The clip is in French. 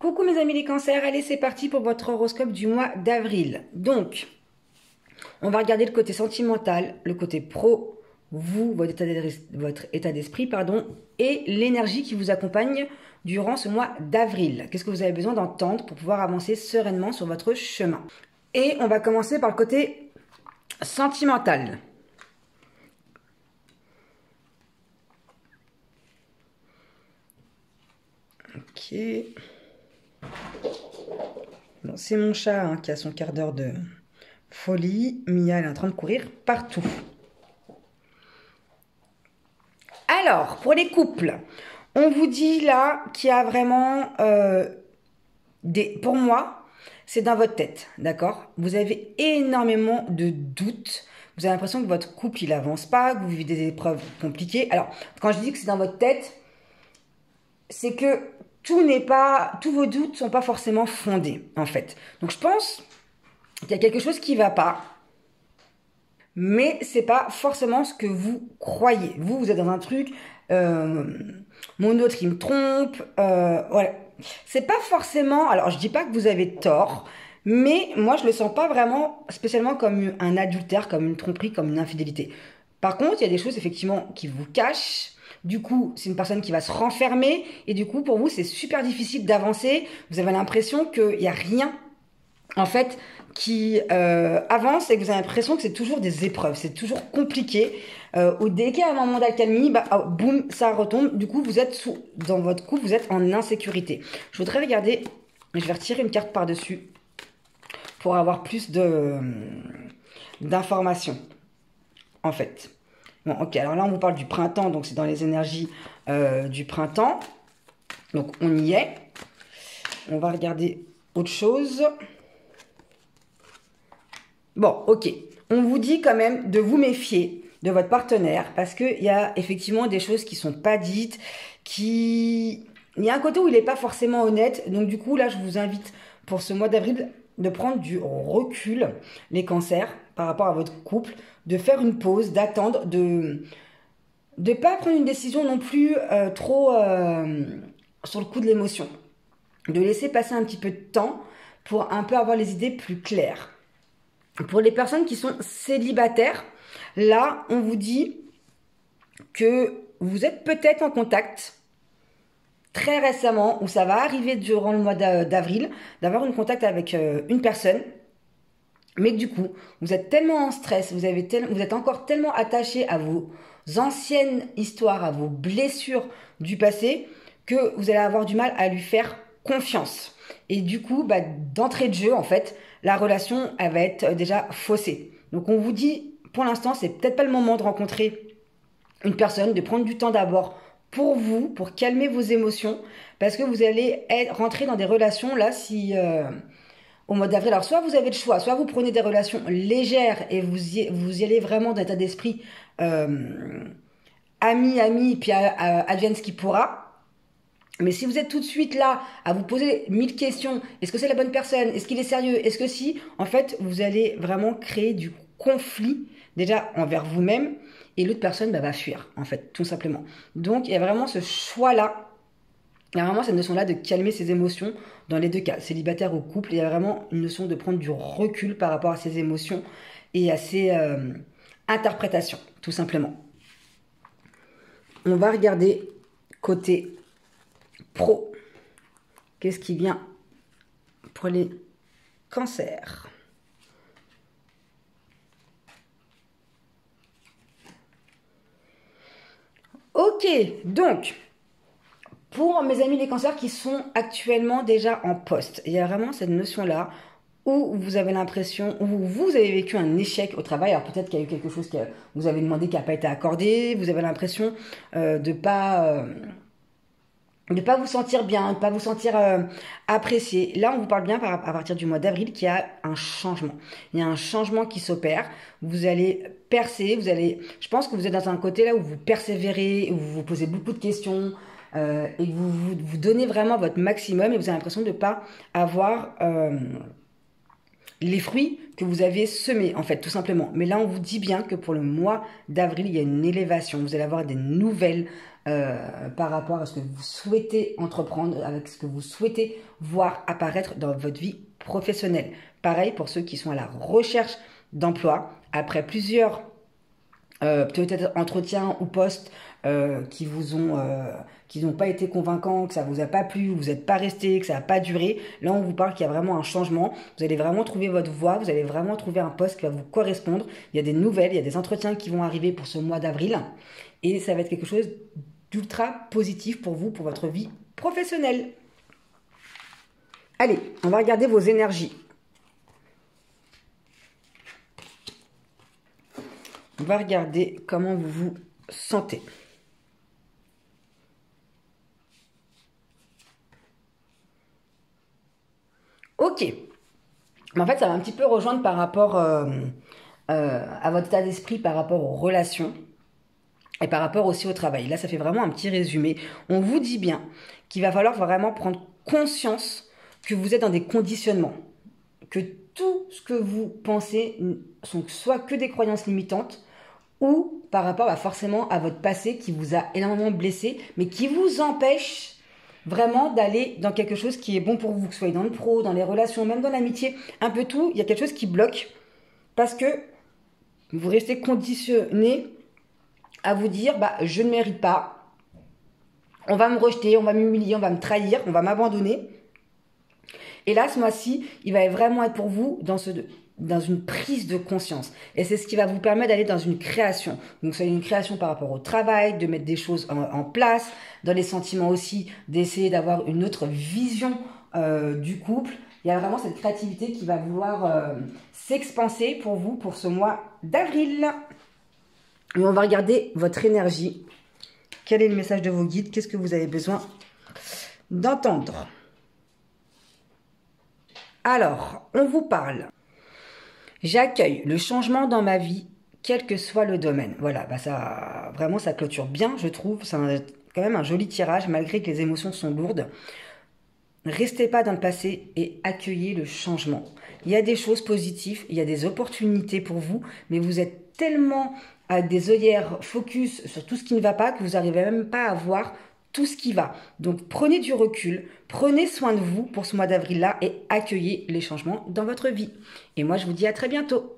Coucou mes amis les cancers, allez c'est parti pour votre horoscope du mois d'avril. Donc, on va regarder le côté sentimental, le côté pro, vous, votre état d'esprit, pardon, et l'énergie qui vous accompagne durant ce mois d'avril. Qu'est-ce que vous avez besoin d'entendre pour pouvoir avancer sereinement sur votre chemin? Et on va commencer par le côté sentimental. Ok. Bon, c'est mon chat hein, qui a son quart d'heure de folie. Mia, elle est en train de courir partout. Alors, pour les couples, on vous dit là qu'il y a vraiment pour moi, c'est dans votre tête, d'accord? Vous avez énormément de doutes. Vous avez l'impression que votre couple, il avance pas, que vous vivez des épreuves compliquées. Alors, quand je dis que c'est dans votre tête, c'est que tous vos doutes sont pas forcément fondés, en fait. Donc, je pense qu'il y a quelque chose qui va pas, mais c'est pas forcément ce que vous croyez. Vous êtes dans un truc, mon autre, il me trompe, voilà. C'est pas forcément, alors je dis pas que vous avez tort, mais moi je le sens pas vraiment spécialement comme un adultère, comme une tromperie, comme une infidélité. Par contre, il y a des choses effectivement qui vous cachent. Du coup, c'est une personne qui va se renfermer et du coup, pour vous, c'est super difficile d'avancer. Vous avez l'impression qu'il n'y a rien, en fait, qui avance et que vous avez l'impression que c'est toujours des épreuves, c'est toujours compliqué. Dès qu'il y a un moment d'accalmie, bah, oh, boum, ça retombe. Du coup, vous êtes dans votre couple, vous êtes en insécurité. Je voudrais regarder, je vais retirer une carte par-dessus pour avoir plus d'informations, en fait. Bon, ok, alors là, on vous parle du printemps, donc c'est dans les énergies du printemps. Donc, on y est. On va regarder autre chose. Bon, ok. On vous dit quand même de vous méfier de votre partenaire parce qu'il y a effectivement des choses qui sont pas dites, Il y a un côté où il n'est pas forcément honnête. Donc du coup, là, je vous invite pour ce mois d'avril de prendre du recul, les cancers, par rapport à votre couple, de faire une pause, d'attendre, de ne pas prendre une décision non plus trop sur le coup de l'émotion. De laisser passer un petit peu de temps pour un peu avoir les idées plus claires. Pour les personnes qui sont célibataires, là, on vous dit que vous êtes peut-être en contact très récemment, ou ça va arriver durant le mois d'avril, d'avoir un contact avec une personne, mais que du coup, vous êtes tellement en stress, vous êtes encore tellement attaché à vos anciennes histoires, à vos blessures du passé, que vous allez avoir du mal à lui faire confiance. Et du coup, bah, d'entrée de jeu, en fait, la relation, elle va être déjà faussée. Donc on vous dit, pour l'instant, c'est peut-être pas le moment de rencontrer une personne, de prendre du temps d'abord pour vous, pour calmer vos émotions, parce que vous allez rentrer dans des relations, là, au mois d'avril. Alors, soit vous avez le choix, soit vous prenez des relations légères et vous y allez vraiment d'un état d'esprit ami, puis advienne ce qui pourra. Mais si vous êtes tout de suite là à vous poser 1000 questions, est-ce que c'est la bonne personne? Est-ce qu'il est sérieux? Est-ce que si? En fait, vous allez vraiment créer du conflit, déjà envers vous-même, et l'autre personne bah, va fuir, en fait, tout simplement. Donc, il y a vraiment ce choix-là, il y a vraiment cette notion-là de calmer ses émotions dans les deux cas, célibataire ou couple. Il y a vraiment une notion de prendre du recul par rapport à ses émotions et à ses interprétations, tout simplement. On va regarder côté pro. Qu'est-ce qui vient pour les cancers? Ok, donc, pour mes amis les cancers qui sont actuellement déjà en poste, il y a vraiment cette notion-là où vous avez l'impression, où vous avez vécu un échec au travail. Alors peut-être qu'il y a eu quelque chose que vous avez demandé qui n'a pas été accordé, vous avez l'impression de pas vous sentir bien, de pas vous sentir apprécié. Là, on vous parle bien à partir du mois d'avril qu'il y a un changement. Il y a un changement qui s'opère. Vous allez percer, je pense que vous êtes dans un côté là où vous persévérez, où vous vous posez beaucoup de questions et que vous donnez vraiment votre maximum et vous avez l'impression de ne pas avoir les fruits que vous avez semés, en fait, tout simplement. Mais là, on vous dit bien que pour le mois d'avril, il y a une élévation. Vous allez avoir des nouvelles par rapport à ce que vous souhaitez entreprendre, avec ce que vous souhaitez voir apparaître dans votre vie professionnelle. Pareil pour ceux qui sont à la recherche d'emploi, après plusieurs peut-être entretiens ou postes qui n'ont pas été convaincants, que ça vous a pas plu, vous n'êtes pas resté, que ça n'a pas duré. Là, on vous parle qu'il y a vraiment un changement. Vous allez vraiment trouver votre voie, vous allez vraiment trouver un poste qui va vous correspondre. Il y a des nouvelles, il y a des entretiens qui vont arriver pour ce mois d'avril. Et ça va être quelque chose d'ultra positif pour vous, pour votre vie professionnelle. Allez, on va regarder vos énergies. On va regarder comment vous vous sentez. Ok. En fait, ça va un petit peu rejoindre par rapport à votre état d'esprit, par rapport aux relations et par rapport aussi au travail. Là, ça fait vraiment un petit résumé. On vous dit bien qu'il va falloir vraiment prendre conscience que vous êtes dans des conditionnements, que tout ce que vous pensez sont soit que des croyances limitantes ou par rapport forcément à votre passé qui vous a énormément blessé, mais qui vous empêche vraiment d'aller dans quelque chose qui est bon pour vous, que ce soit dans le pro, dans les relations, même dans l'amitié, un peu tout, il y a quelque chose qui bloque parce que vous restez conditionné à vous dire je ne mérite pas, on va me rejeter, on va m'humilier, on va me trahir, on va m'abandonner. Et là, ce mois-ci, il va vraiment être pour vous dans une prise de conscience. Et c'est ce qui va vous permettre d'aller dans une création. Donc, c'est une création par rapport au travail, de mettre des choses en place, dans les sentiments aussi, d'essayer d'avoir une autre vision du couple. Il y a vraiment cette créativité qui va vouloir s'expanser pour vous pour ce mois d'avril. Et on va regarder votre énergie. Quel est le message de vos guides? Qu'est-ce que vous avez besoin d'entendre? Alors, on vous parle. J'accueille le changement dans ma vie, quel que soit le domaine. Voilà, ça, vraiment, ça clôture bien, je trouve. C'est quand même un joli tirage, malgré que les émotions sont lourdes. Restez pas dans le passé et accueillez le changement. Il y a des choses positives, il y a des opportunités pour vous, mais vous êtes tellement à des œillères focus sur tout ce qui ne va pas que vous n'arrivez même pas à voir tout ce qui va. Donc prenez du recul, prenez soin de vous pour ce mois d'avril-là et accueillez les changements dans votre vie. Et moi, je vous dis à très bientôt.